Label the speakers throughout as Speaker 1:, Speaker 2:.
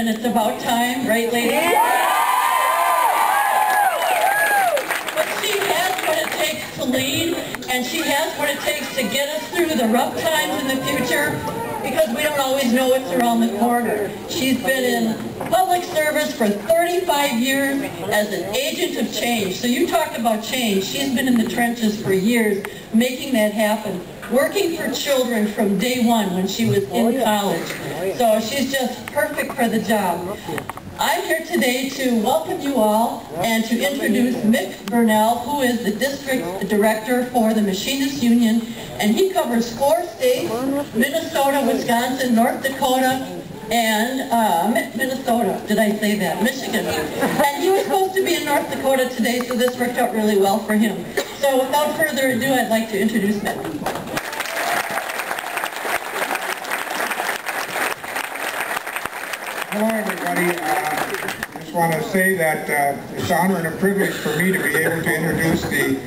Speaker 1: and it's about time, right, ladies? But she has what it takes to lead, and she has what it takes to get us through the rough times in the future, because we don't always know what's around the corner. She's been in public service for 35 years as an agent of change. So you talk about change. She's been in the trenches for years, making that happen, working for children from day one when she was in college. So she's just perfect for the job. I'm here today to welcome you all and to introduce Mick Burnell, who is the district director for the Machinists Union, and he covers 4 states: Minnesota, Wisconsin, North Dakota, and Minnesota. Did I say that? Michigan. And he was supposed to be in North Dakota today, so this worked out really well for him. So without further ado, I'd like to introduce Mick.
Speaker 2: Hello, everybody. I just want to say that it's an honor and a privilege for me to be able to introduce the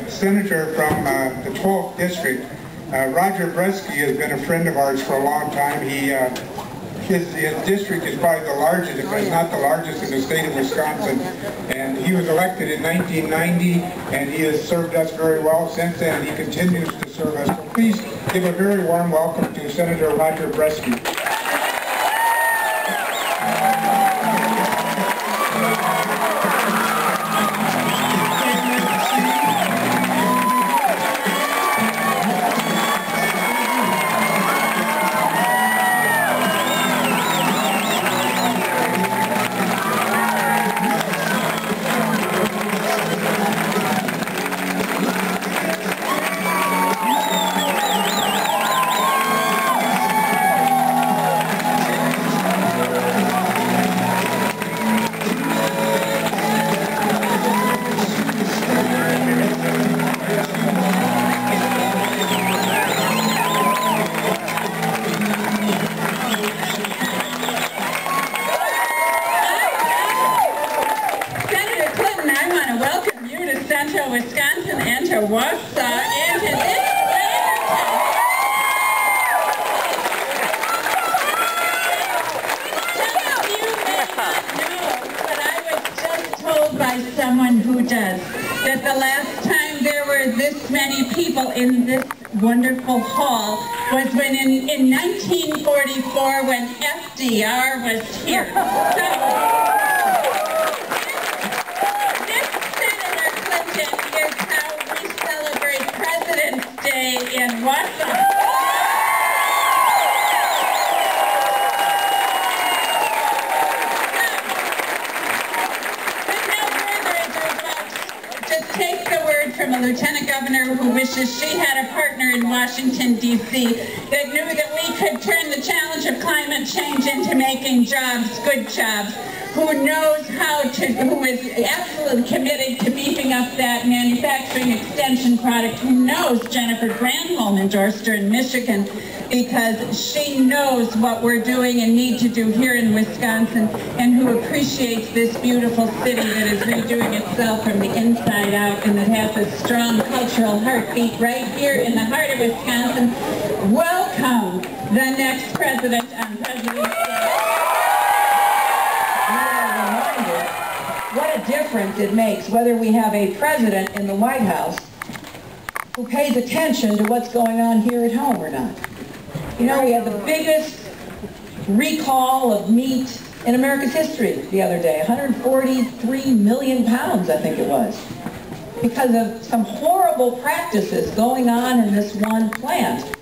Speaker 2: senator from the 12th district. Roger Bresky has been a friend of ours for a long time. His district is probably the largest, if it's not the largest, in the state of Wisconsin. And he was elected in 1990, and he has served us very well since then. He continues to serve us. So please give a very warm welcome to Senator Roger Bresky.
Speaker 3: Wisconsin and to Wausau and to this Some of you may not know, but I was just told by someone who does that the last time there were this many people in this wonderful hall was when in 1944 when FDR was here. So, in Wausau. With no further ado, just take the word from a lieutenant governor who wishes she had a partner in Washington, D.C. that knew that we could turn the challenge of climate change into making jobs, good jobs, who knows how to, who is absolutely committed to beefing up that manufacturing extension product, who knows Jennifer Granholm endorsed her in Michigan because she knows what we're doing and need to do here in Wisconsin, and who appreciates this beautiful city that is redoing itself from the inside out and that has a strong cultural heartbeat right here in the heart of Wisconsin. Welcome the next president on President's Day.
Speaker 1: What a difference it makes whether we have a president in the White House who pays attention to what's going on here at home or not. You know, we had the biggest recall of meat in America's history the other day, 143 million pounds, I think it was, because of some horrible practices going on in this one plant.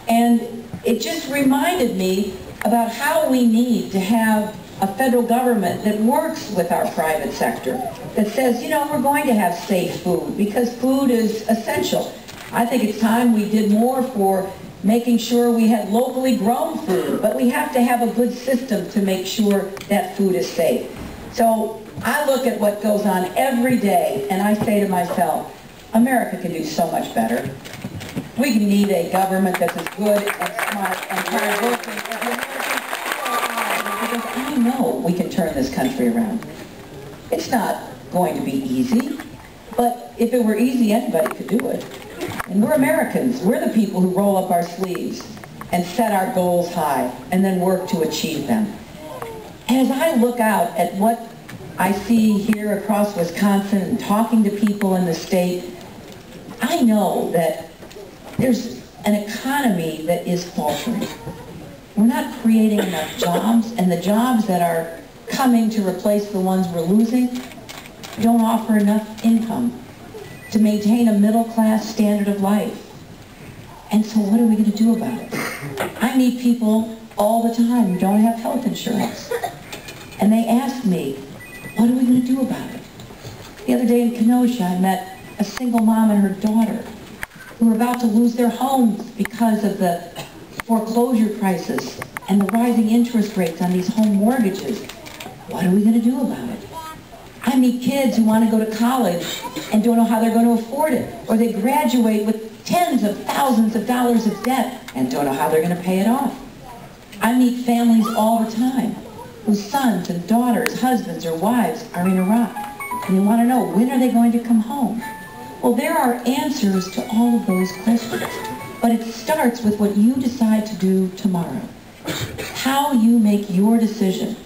Speaker 1: And it just reminded me about how we need to have a federal government that works with our private sector, that says, you know, we're going to have safe food because food is essential. I think it's time we did more for making sure we had locally grown food, but we have to have a good system to make sure that food is safe. So I look at what goes on every day and I say to myself, America can do so much better. We need a government that's as good and smart and hardworking as Americans. Because I know we can turn this country around. It's not going to be easy, but if it were easy, anybody could do it. And we're Americans. We're the people who roll up our sleeves and set our goals high and then work to achieve them. And as I look out at what I see here across Wisconsin and talking to people in the state, I know that there's an economy that is faltering. We're not creating enough jobs, and the jobs that are coming to replace the ones we're losing don't offer enough income to maintain a middle-class standard of life. And so what are we going to do about it? I meet people all the time who don't have health insurance. And they ask me, what are we going to do about it? The other day in Kenosha, I met a single mom and her daughter who were about to lose their homes because of the foreclosure prices and the rising interest rates on these home mortgages. What are we going to do about it? I meet kids who want to go to college and don't know how they're going to afford it, or they graduate with tens of thousands of dollars of debt and don't know how they're going to pay it off. I meet families all the time whose sons and daughters, husbands or wives are in Iraq, and they want to know, when are they going to come home? Well, there are answers to all of those questions, but it starts with what you decide to do tomorrow. How you make your decision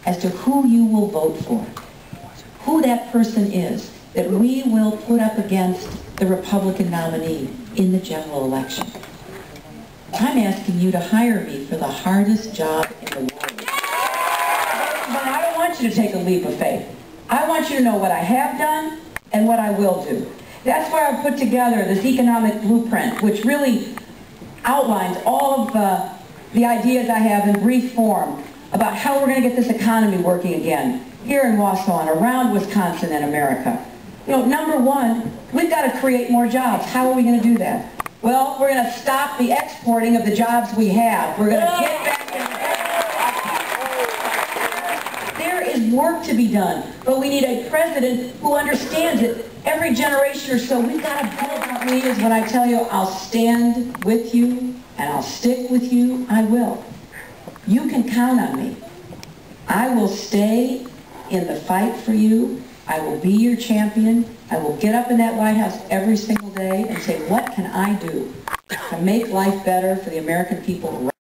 Speaker 1: as to who you will vote for, who that person is that we will put up against the Republican nominee in the general election. I'm asking you to hire me for the hardest job in the world. But I don't want you to take a leap of faith. I want you to know what I have done and what I will do. That's why I put together this economic blueprint, which really outlines all of the ideas I have in brief form about how we're going to get this economy working again here in Wausau and around Wisconsin and America. You know, number one, we've got to create more jobs. How are we going to do that? Well, we're going to stop the exporting of the jobs we have. We're going to get back in. There is work to be done, but we need a president who understands it. Every generation or so, we've got to build what we need is when I tell you, I'll stand with you and I'll stick with you, I will. You can count on me. I will stay in the fight for you. I will be your champion. I will get up in that White House every single day and say, what can I do to make life better for the American people?